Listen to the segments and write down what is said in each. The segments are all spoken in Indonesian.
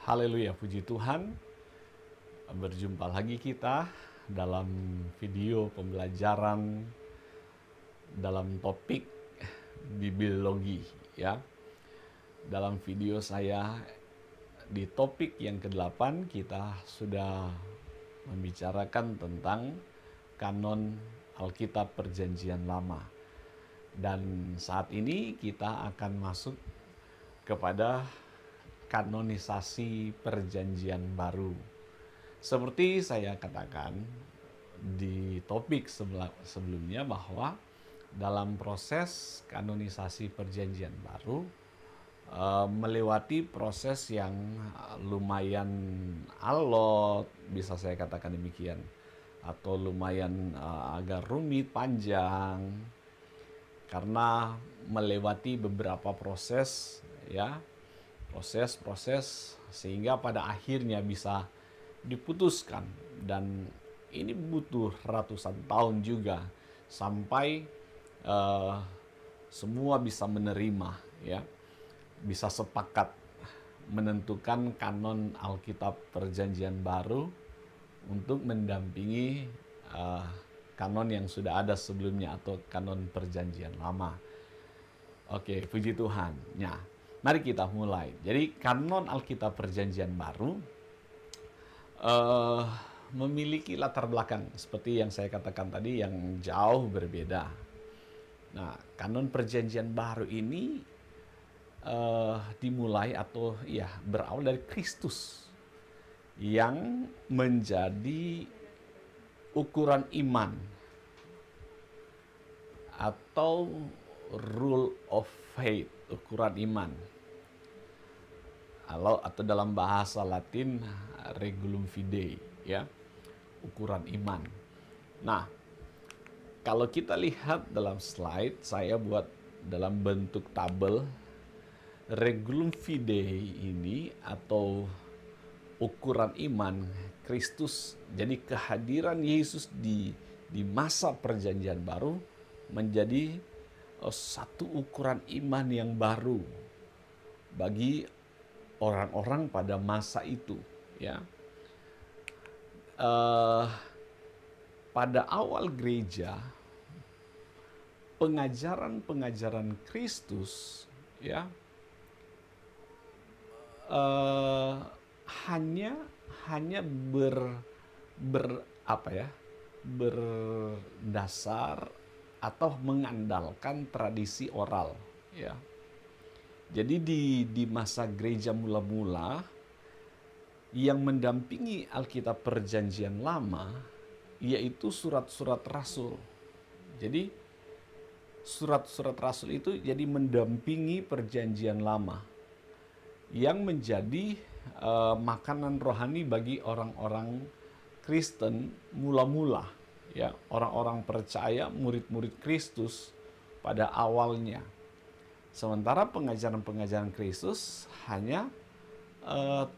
Haleluya, puji Tuhan. Berjumpa lagi kita dalam video pembelajaran dalam topik bibliologi ya. Dalam video saya di topik yang ke-8 kita sudah membicarakan tentang kanon Alkitab Perjanjian Lama. Dan saat ini kita akan masuk kepada kanonisasi Perjanjian Baru. Seperti saya katakan di topik sebelumnya bahwa dalam proses kanonisasi Perjanjian Baru melewati proses yang lumayan alot, bisa saya katakan demikian, atau lumayan agak rumit, panjang, karena melewati beberapa proses ya, proses sehingga pada akhirnya bisa diputuskan, dan ini butuh ratusan tahun juga sampai semua bisa menerima ya, bisa sepakat menentukan kanon Alkitab Perjanjian Baru untuk mendampingi kanon yang sudah ada sebelumnya atau kanon Perjanjian Lama. Oke, puji Tuhan. Ya, mari kita mulai. Jadi kanon Alkitab Perjanjian Baru memiliki latar belakang seperti yang saya katakan tadi yang jauh berbeda. Nah, kanon Perjanjian Baru ini dimulai atau ya berawal dari Kristus yang menjadi ukuran iman atau rule of faith, ukuran iman. Atau dalam bahasa Latin regulum fidei ya, ukuran iman. Nah, kalau kita lihat dalam slide saya buat dalam bentuk tabel, regulum fidei ini atau ukuran iman Kristus, jadi kehadiran Yesus di masa Perjanjian Baru menjadi satu ukuran iman yang baru bagi orang-orang pada masa itu ya. Pada awal gereja, pengajaran Kristus ya hanya berdasar atau mengandalkan tradisi oral ya. Jadi di masa gereja mula-mula yang mendampingi Alkitab Perjanjian Lama yaitu surat-surat rasul. Jadi surat-surat rasul itu jadi mendampingi Perjanjian Lama yang menjadi makanan rohani bagi orang-orang Kristen mula-mula ya, orang-orang percaya, murid-murid Kristus pada awalnya. Sementara pengajaran Kristus hanya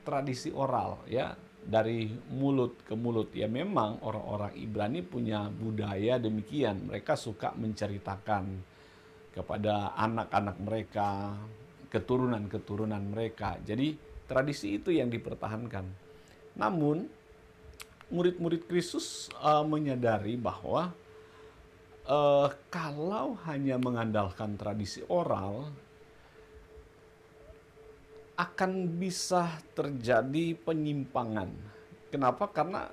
tradisi oral ya, dari mulut ke mulut. Ya memang orang-orang Ibrani punya budaya demikian. Mereka suka menceritakan kepada anak-anak mereka, keturunan-keturunan mereka. Jadi tradisi itu yang dipertahankan. Namun murid-murid Kristus menyadari bahwa kalau hanya mengandalkan tradisi oral akan bisa terjadi penyimpangan. Kenapa? Karena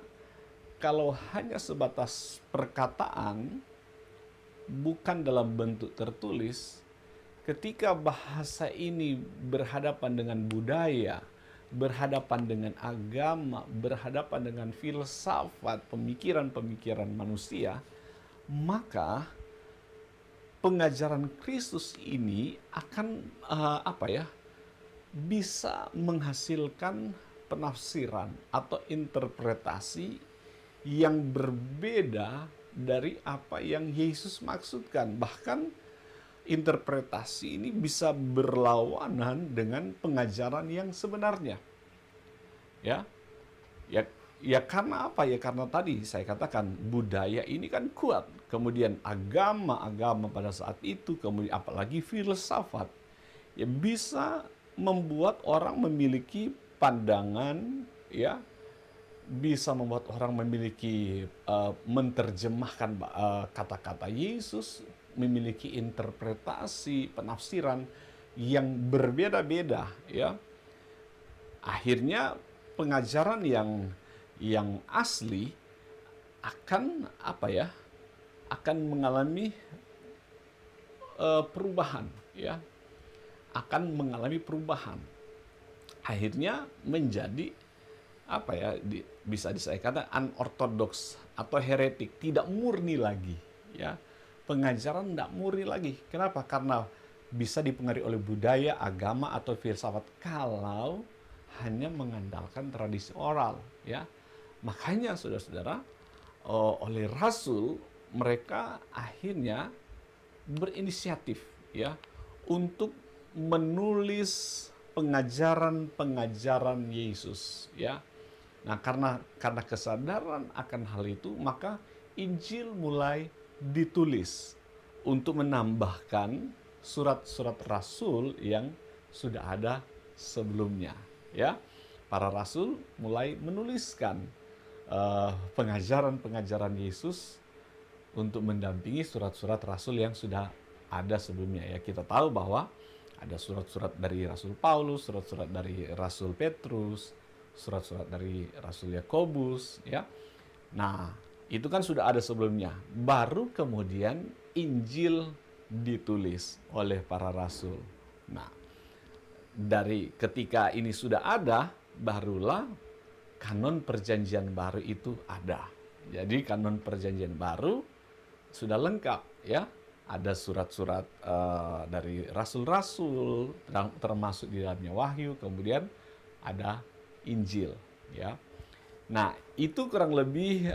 kalau hanya sebatas perkataan, bukan dalam bentuk tertulis, ketika bahasa ini berhadapan dengan budaya, berhadapan dengan agama, berhadapan dengan filsafat, pemikiran-pemikiran manusia, maka pengajaran Kristus ini akan bisa menghasilkan penafsiran atau interpretasi yang berbeda dari apa yang Yesus maksudkan. Bahkan interpretasi ini bisa berlawanan dengan pengajaran yang sebenarnya. Ya karena apa? Ya karena tadi saya katakan budaya ini kan kuat. Kemudian agama pada saat itu, kemudian apalagi filsafat, ya bisa membuat orang memiliki pandangan, ya, bisa membuat orang memiliki menerjemahkan kata-kata Yesus, memiliki interpretasi, penafsiran yang berbeda-beda, ya. Akhirnya pengajaran yang asli akan apa ya? Akan mengalami perubahan, ya. Akan mengalami perubahan. Akhirnya menjadi apa ya, bisa saya kata unorthodox atau heretik, tidak murni lagi, ya. Pengajaran tidak murni lagi. Kenapa? Karena bisa dipengaruhi oleh budaya, agama atau filsafat kalau hanya mengandalkan tradisi oral, ya. Makanya saudara-saudara, oleh rasul mereka akhirnya berinisiatif, ya, untuk menulis pengajaran-pengajaran Yesus, ya. Nah, karena kesadaran akan hal itu, maka Injil mulai ditulis untuk menambahkan surat-surat rasul yang sudah ada sebelumnya, ya. Para rasul mulai menuliskan pengajaran-pengajaran Yesus untuk mendampingi surat-surat rasul yang sudah ada sebelumnya, ya. Kita tahu bahwa ada surat-surat dari Rasul Paulus, surat-surat dari Rasul Petrus, surat-surat dari Rasul Yakobus, ya. Nah, itu kan sudah ada sebelumnya. Baru kemudian Injil ditulis oleh para rasul. Nah, dari ketika ini sudah ada, barulah kanon perjanjian baru itu ada. Jadi kanon perjanjian baru sudah lengkap, ya. Ada surat-surat dari rasul-rasul, termasuk di dalamnya Wahyu, kemudian ada Injil, ya. Nah, itu kurang lebih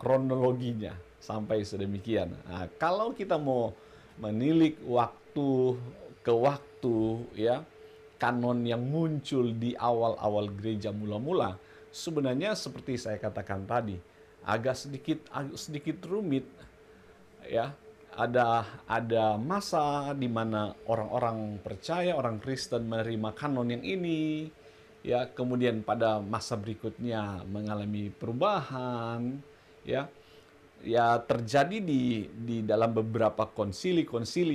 kronologinya sampai sedemikian. Nah, kalau kita mau menilik waktu ke waktu, ya, kanon yang muncul di awal-awal gereja mula-mula, sebenarnya seperti saya katakan tadi, agak sedikit rumit, ya. Ada masa di mana orang-orang percaya, orang Kristen menerima kanon yang ini, ya. Kemudian pada masa berikutnya mengalami perubahan, ya. Ya, terjadi di dalam beberapa konsili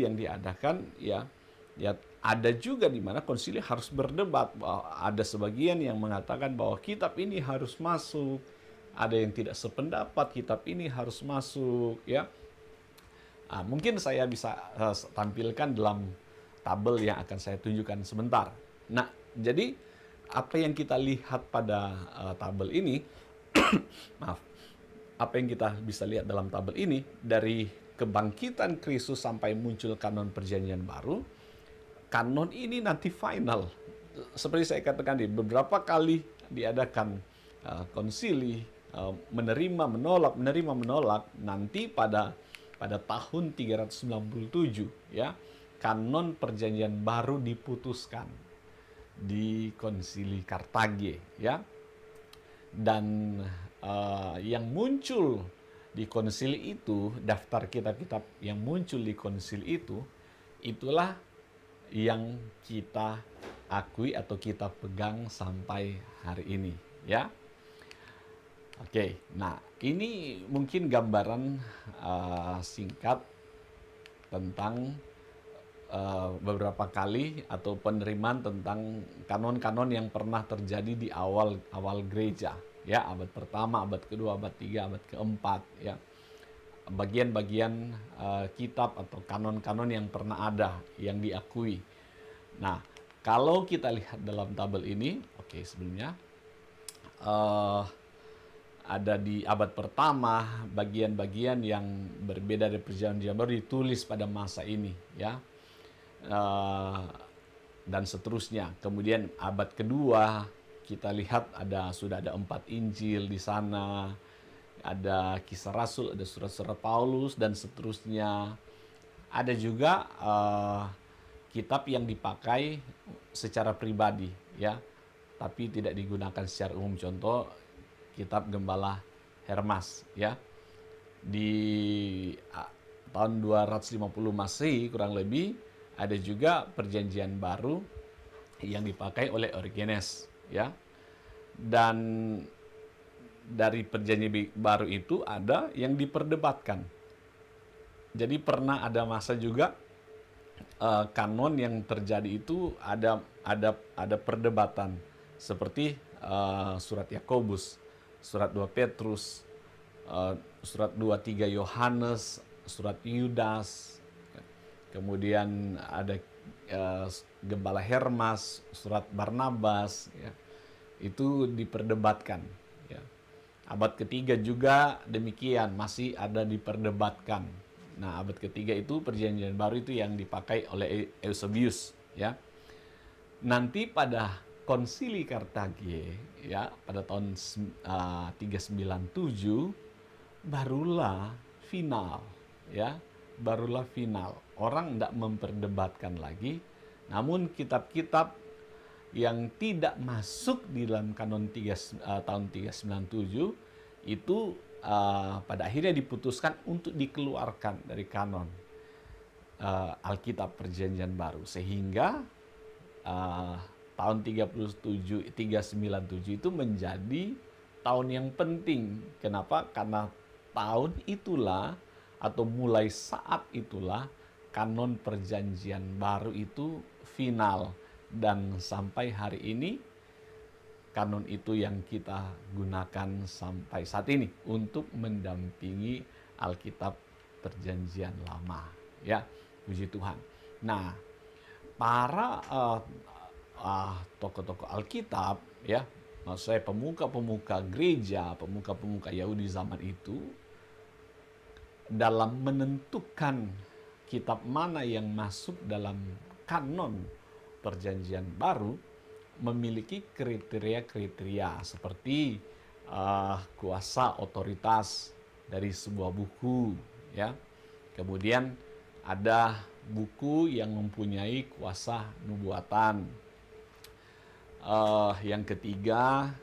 yang diadakan, ya. Ya, ada juga di mana konsili harus berdebat, bahwa ada sebagian yang mengatakan bahwa kitab ini harus masuk, ada yang tidak sependapat kitab ini harus masuk, ya. Mungkin saya bisa tampilkan dalam tabel yang akan saya tunjukkan sebentar. Nah, jadi apa yang kita lihat pada tabel ini, maaf, apa yang kita bisa lihat dalam tabel ini, dari kebangkitan Kristus sampai muncul kanon perjanjian baru, kanon ini nanti final. Seperti saya katakan, beberapa kali diadakan konsili, menerima menolak, nanti pada tahun 397, ya, kanon perjanjian baru diputuskan di konsili Kartage, ya. Dan yang muncul di konsili itu, daftar kitab-kitab yang muncul di konsili itu, itulah yang kita akui atau kita pegang sampai hari ini, ya. Oke, nah ini mungkin gambaran singkat tentang beberapa kali atau penerimaan tentang kanon-kanon yang pernah terjadi di awal gereja, ya, abad pertama, abad kedua, abad tiga, abad keempat, ya. Bagian-bagian kitab atau kanon-kanon yang pernah ada, yang diakui. Nah, kalau kita lihat dalam tabel ini, sebelumnya ada di abad pertama bagian-bagian yang berbeda dari perjanjian baru ditulis pada masa ini, ya. Dan seterusnya. Kemudian abad kedua kita lihat sudah ada 4 Injil di sana, ada Kisah Rasul, ada surat-surat Paulus dan seterusnya. Ada juga kitab yang dipakai secara pribadi, ya, tapi tidak digunakan secara umum. Contoh kitab Gembala Hermas, ya. Di tahun 250 Masehi kurang lebih ada juga perjanjian baru yang dipakai oleh Origenes, ya. Dan dari perjanjian baru itu ada yang diperdebatkan. Jadi pernah ada masa juga kanon yang terjadi itu ada perdebatan seperti surat Yakobus, surat 2 Petrus, surat 2-3 Yohanes, surat Yudas, kemudian ada Gembala Hermas, surat Barnabas, ya, itu diperdebatkan. Ya. Abad ketiga juga demikian, masih ada diperdebatkan. Nah, abad ketiga itu perjanjian baru itu yang dipakai oleh Eusebius, ya. Nanti pada Konsili Kartage, ya, pada tahun 397 barulah final, ya. Barulah final. Orang tidak memperdebatkan lagi, namun kitab-kitab yang tidak masuk di dalam kanon tahun 397 itu pada akhirnya diputuskan untuk dikeluarkan dari kanon Alkitab Perjanjian Baru, sehingga tahun 397 itu menjadi tahun yang penting. Kenapa? Karena tahun itulah atau mulai saat itulah kanon Perjanjian Baru itu final, dan sampai hari ini kanon itu yang kita gunakan sampai saat ini untuk mendampingi Alkitab Perjanjian Lama, ya. Puji Tuhan. Nah, para tokoh-tokoh Alkitab, ya, maksud saya pemuka-pemuka gereja, pemuka-pemuka Yahudi zaman itu, dalam menentukan kitab mana yang masuk dalam kanon Perjanjian Baru, memiliki kriteria-kriteria seperti kuasa otoritas dari sebuah buku, ya. Kemudian ada buku yang mempunyai kuasa nubuatan. Yang ketiga,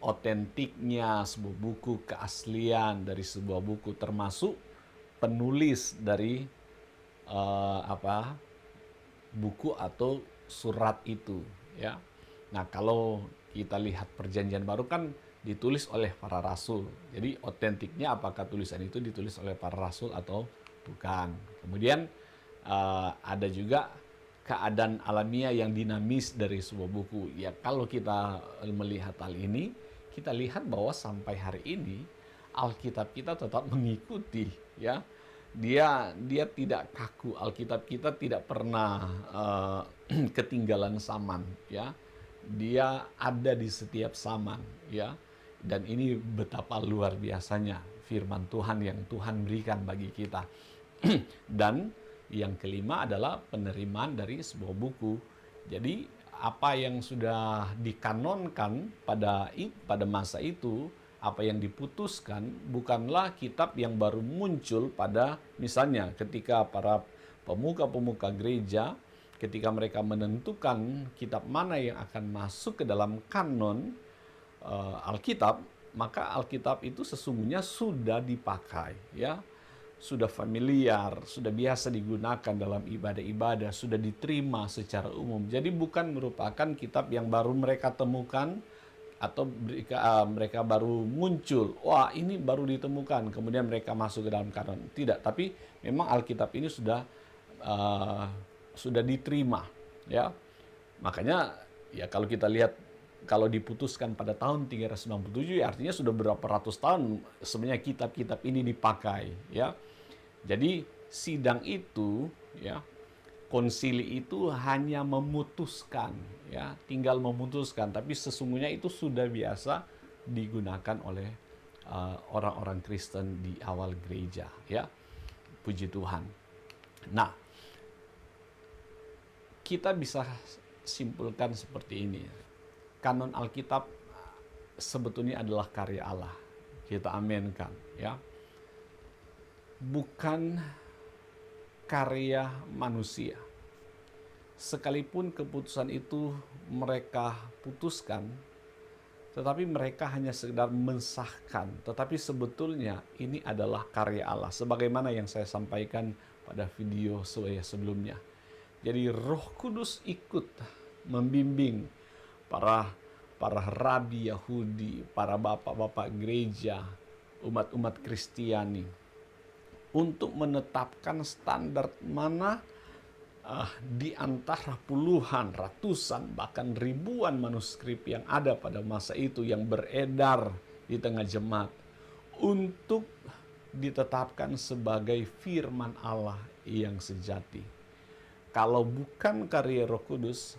otentiknya sebuah buku, keaslian dari sebuah buku, termasuk penulis dari buku atau surat itu, ya. Nah, kalau kita lihat Perjanjian Baru kan ditulis oleh para rasul. Jadi otentiknya apakah tulisan itu ditulis oleh para rasul atau bukan. Kemudian ada juga keadaan alamiah yang dinamis dari sebuah buku. Ya, kalau kita melihat hal ini, kita lihat bahwa sampai hari ini Alkitab kita tetap mengikuti, ya. Dia tidak kaku. Alkitab kita tidak pernah ketinggalan zaman, ya. Dia ada di setiap zaman, ya. Dan ini betapa luar biasanya firman Tuhan yang Tuhan berikan bagi kita. Dan yang kelima adalah penerimaan dari sebuah buku. Jadi apa yang sudah dikanonkan pada masa itu, apa yang diputuskan bukanlah kitab yang baru muncul pada, misalnya ketika para pemuka-pemuka gereja, ketika mereka menentukan kitab mana yang akan masuk ke dalam kanon Alkitab, maka Alkitab itu sesungguhnya sudah dipakai, ya. Sudah familiar, sudah biasa digunakan dalam ibadah-ibadah, sudah diterima secara umum. Jadi bukan merupakan kitab yang baru mereka temukan atau mereka baru muncul. Wah, ini baru ditemukan, kemudian mereka masuk ke dalam kanon. Tidak, tapi memang Alkitab ini sudah diterima, ya. Makanya ya kalau kita lihat, kalau diputuskan pada tahun 397, ya artinya sudah berapa ratus tahun sebenarnya kitab-kitab ini dipakai, ya. Jadi sidang itu, ya, konsili itu hanya memutuskan, ya, tinggal memutuskan, tapi sesungguhnya itu sudah biasa digunakan oleh orang-orang Kristen di awal gereja, ya. Puji Tuhan. Nah, kita bisa simpulkan seperti ini. Kanon Alkitab sebetulnya adalah karya Allah. Kita aminkan, ya. Bukan karya manusia. Sekalipun keputusan itu mereka putuskan, tetapi mereka hanya sekedar mensahkan. Tetapi sebetulnya ini adalah karya Allah, sebagaimana yang saya sampaikan pada video sebelumnya. Jadi Roh Kudus ikut membimbing para rabi Yahudi, para bapak-bapak gereja, umat-umat Kristiani untuk menetapkan standar mana di antara puluhan, ratusan, bahkan ribuan manuskrip yang ada pada masa itu yang beredar di tengah jemaat untuk ditetapkan sebagai firman Allah yang sejati. Kalau bukan karya Roh Kudus,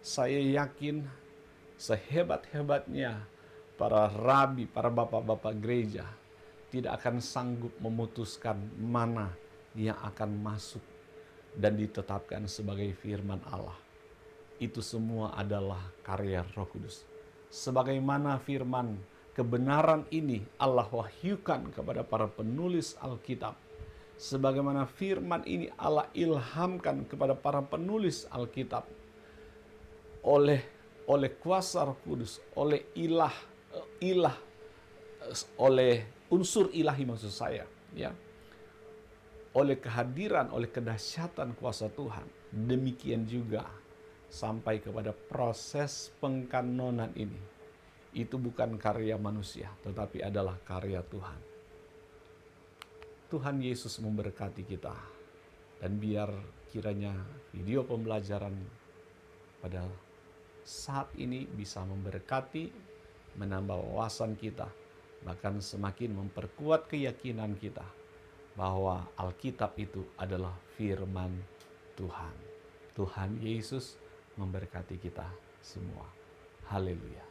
saya yakin sehebat-hebatnya para rabi, para bapak-bapak gereja tidak akan sanggup memutuskan mana yang akan masuk dan ditetapkan sebagai firman Allah. Itu semua adalah karya Roh Kudus. Sebagaimana firman kebenaran ini Allah wahyukan kepada para penulis Alkitab. Sebagaimana firman ini Allah ilhamkan kepada para penulis Alkitab. Oleh kuasa Roh Kudus, oleh oleh unsur ilahi maksud saya, ya. Oleh kehadiran, oleh kedahsyatan kuasa Tuhan. Demikian juga sampai kepada proses pengkanonan ini. Itu bukan karya manusia, tetapi adalah karya Tuhan. Tuhan Yesus memberkati kita. Dan biar kiranya video pembelajaran pada saat ini bisa memberkati, menambah wawasan kita, bahkan semakin memperkuat keyakinan kita bahwa Alkitab itu adalah firman Tuhan. Tuhan Yesus memberkati kita semua. Haleluya.